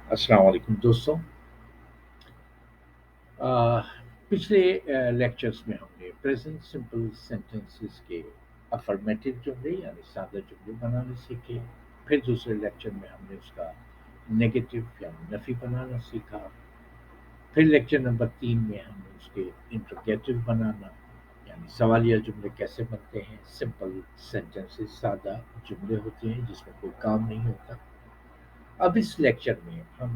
अस्सलाम वालेकुम दोस्तों। आ, पिछले लेक्चर्स में हमने प्रेजेंट सिंपल सेंटेंसेस के अफर्मेटिव जुमले यानी सादा जुमले बनाने सीखे। फिर दूसरे लेक्चर में हमने उसका नेगेटिव यानी नफी बनाना सीखा। फिर लेक्चर नंबर 3 में हमने उसके इंट्रोगेटिव बनाना यानी सवालिया जुमले कैसे बनते हैं। सिंपल सेंटेंसेस सादा जुमले होते हैं जिसमें कोई काम नहीं होता। अब इस लेक्चर में हम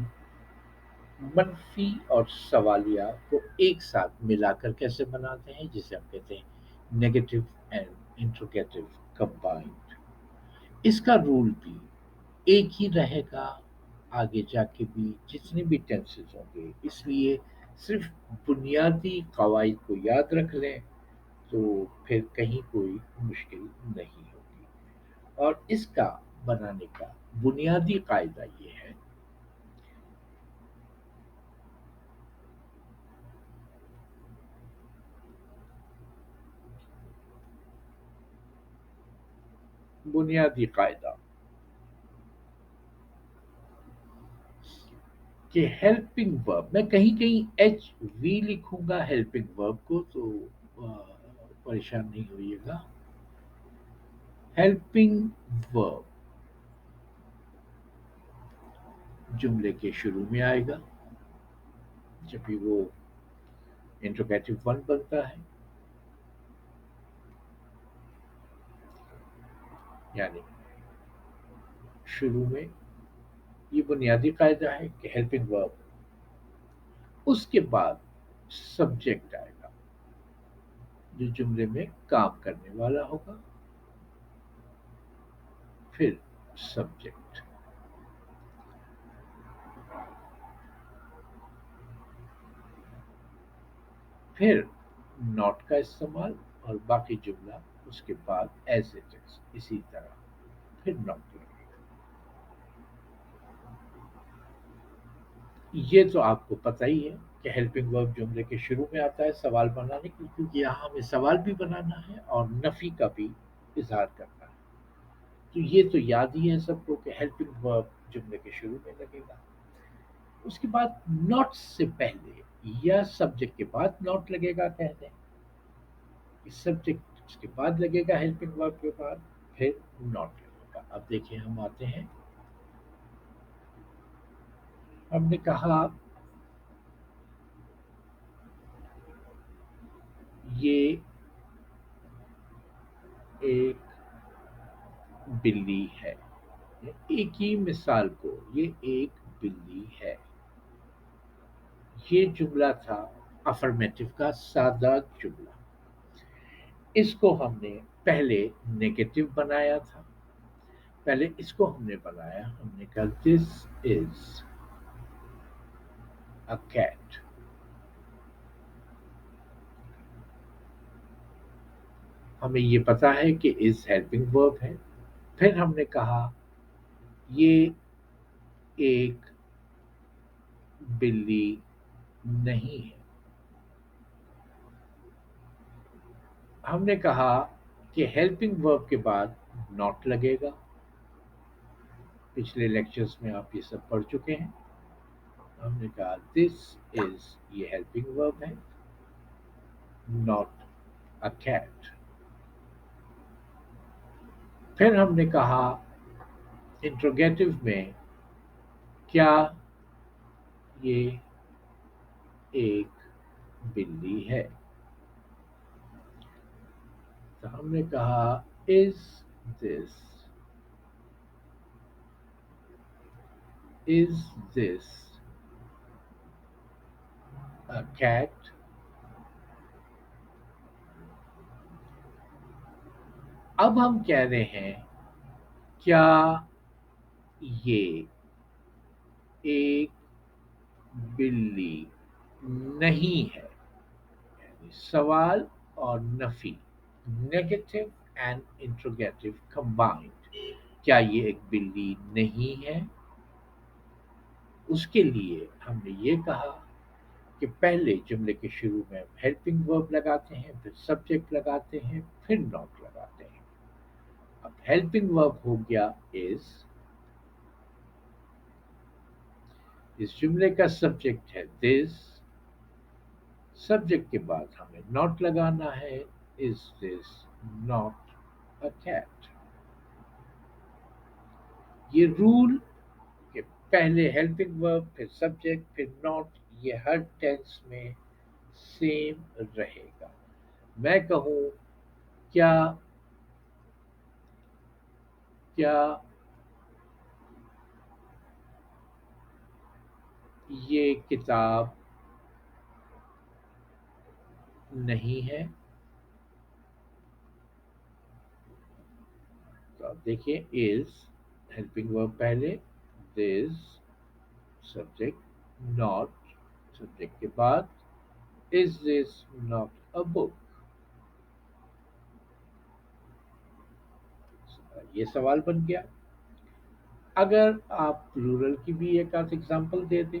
मनफी और सवालिया को एक साथ मिलाकर कैसे बनाते हैं जिसे हम कहते हैं नेगेटिव एंड इंट्रोगेटिव कंबाइंड। इसका रूल भी एक ही रहेगा आगे जाके भी जितने भी टेंसेस होंगे, इसलिए सिर्फ बुनियादी कवायद को याद रख लें तो फिर कहीं कोई मुश्किल नहीं होगी। और इसका बनाने का बुनियादी कायदा ये है। बुनियादी कायदा कि हेल्पिंग वर्ब, मैं कहीं कहीं एच वी लिखूंगा हेल्पिंग वर्ब को, तो परेशान नहीं होइएगा। हेल्पिंग वर्ब जुमले के शुरू में आएगा जब भी वो इंट्रोगेटिव वन बनता है, यानी शुरू में। ये बुनियादी कायदा है कि हेल्पिंग वर्ब, उसके बाद सब्जेक्ट आएगा जो जुमले में काम करने वाला होगा, फिर सब्जेक्ट, फिर नॉट का इस्तेमाल और बाकी जुमला उसके बाद एज इट इज इसी तरह फिर नॉट लगेगा। ये तो आपको पता ही है कि हेल्पिंग वर्ब जुमले के शुरू में आता है सवाल बनाने के लिए, क्योंकि यहाँ हमें सवाल भी बनाना है और नफी का भी इजहार करना है। तो ये तो याद ही है सबको कि हेल्पिंग वर्ब जुमले के शुरू में लगेगा। उसके बाद नॉट से पहले या सब्जेक्ट के बाद नॉट लगेगा, कहते हैं कि सब्जेक्ट उसके बाद लगेगा हेल्पिंग वर्ब के बाद, फिर नॉट लगेगा। अब देखिए हम आते हैं। हमने कहा ये एक बिल्ली है। एक ही मिसाल को, ये एक बिल्ली है, ये जुमला था अफर्मेटिव का सादा जुमला। इसको हमने पहले नेगेटिव बनाया था। पहले इसको हमने बनाया, हमने कहा दिस इज अ कैट। हमें ये पता है कि इज हेल्पिंग वर्ब है। फिर हमने कहा ये एक बिल्ली नहीं है। हमने कहा कि हेल्पिंग वर्ब के बाद नॉट लगेगा। पिछले लेक्चर्स में आप ये सब पढ़ चुके हैं। हमने कहा दिस इज, ये हेल्पिंग वर्ब है, नॉट अ कैट। फिर हमने कहा इंट्रोगेटिव में क्या ये एक बिल्ली है। तो हमने कहा is this, is this a cat. अब हम कह रहे हैं क्या ये एक बिल्ली नहीं है। यानी सवाल और Nafi, negative and interrogative combined. क्या ये एक बिल्ली नहीं है, उसके लिए हमने ये कहा कि पहले जुमले के शुरू में हेल्पिंग वर्ब लगाते हैं, फिर सब्जेक्ट लगाते हैं, फिर नॉट लगाते हैं। अब हेल्पिंग वर्ब हो गया इज, इस जुमले का सब्जेक्ट है दिस, सब्जेक्ट के बाद हमें नॉट लगाना है, is this not a cat. ये रूल कि पहले हेल्पिंग वर्ब फिर सब्जेक्ट फिर नॉट, ये हर टेंस में सेम रहेगा। मैं कहूँ क्या, क्या ये किताब नहीं है, तो आप देखिए इज हेल्पिंग वर्ब पहले, दिस सब्जेक्ट, नॉट सब्जेक्ट के बाद, is this not a book. ये सवाल बन गया। अगर आप प्लूरल की भी एक आध एग्जांपल दे दें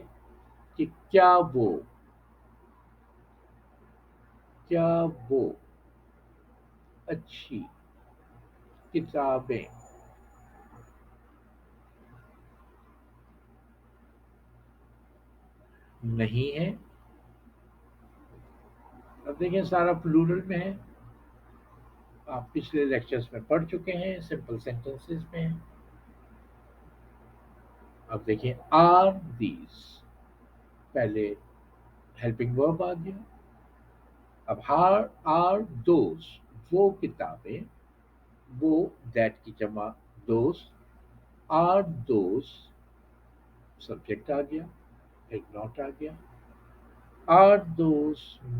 कि क्या वो अच्छी किताबें नहीं है, अब देखिए सारा प्लूरल में है। आप पिछले लेक्चर्स में पढ़ चुके हैं, सिंपल सेंटेंसेस में है। अब देखिए आर दीज, पहले हेल्पिंग वर्ब आ गया। अब हार आर दोज, वो किताबें, वो दैट की जमा दोज, आर दोज सब्जेक्ट आ गया, एक नॉट आ गया। Are those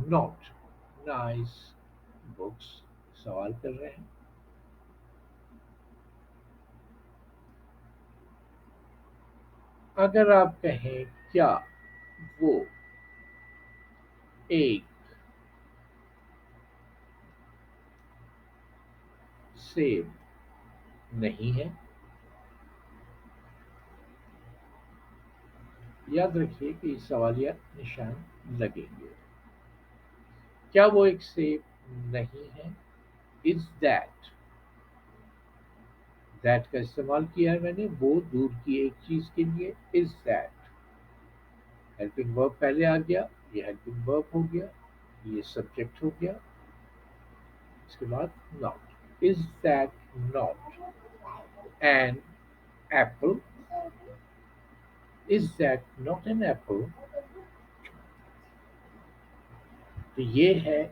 not nice books, सवाल कर रहे हैं। अगर आप कहें क्या वो एक सेब नहीं है, याद रखिए कि सवालिया निशान लगेंगे। क्या वो एक सेब नहीं है, इज दैट का इस्तेमाल किया है मैंने वो दूर की एक चीज के लिए, इज दैट हेल्पिंग वर्ब पहले आ गया, ये हेल्पिंग वर्ब हो गया, ये सब्जेक्ट हो गया, इसके बाद not, is that not an apple, is that not an apple. तो ये है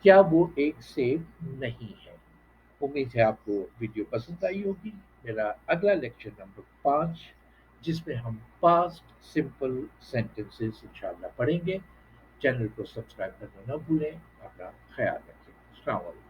क्या वो एक सेब नहीं है। उम्मीद है आपको वीडियो पसंद आई होगी। मेरा अगला लेक्चर नंबर 5, जिसमें हम पास्ट सिंपल सेंटेंसेस इंशाल्लाह पढ़ेंगे। चैनल को सब्सक्राइब करना ना भूलें। अपना ख्याल रखें। अस्सलाम वालेकुम।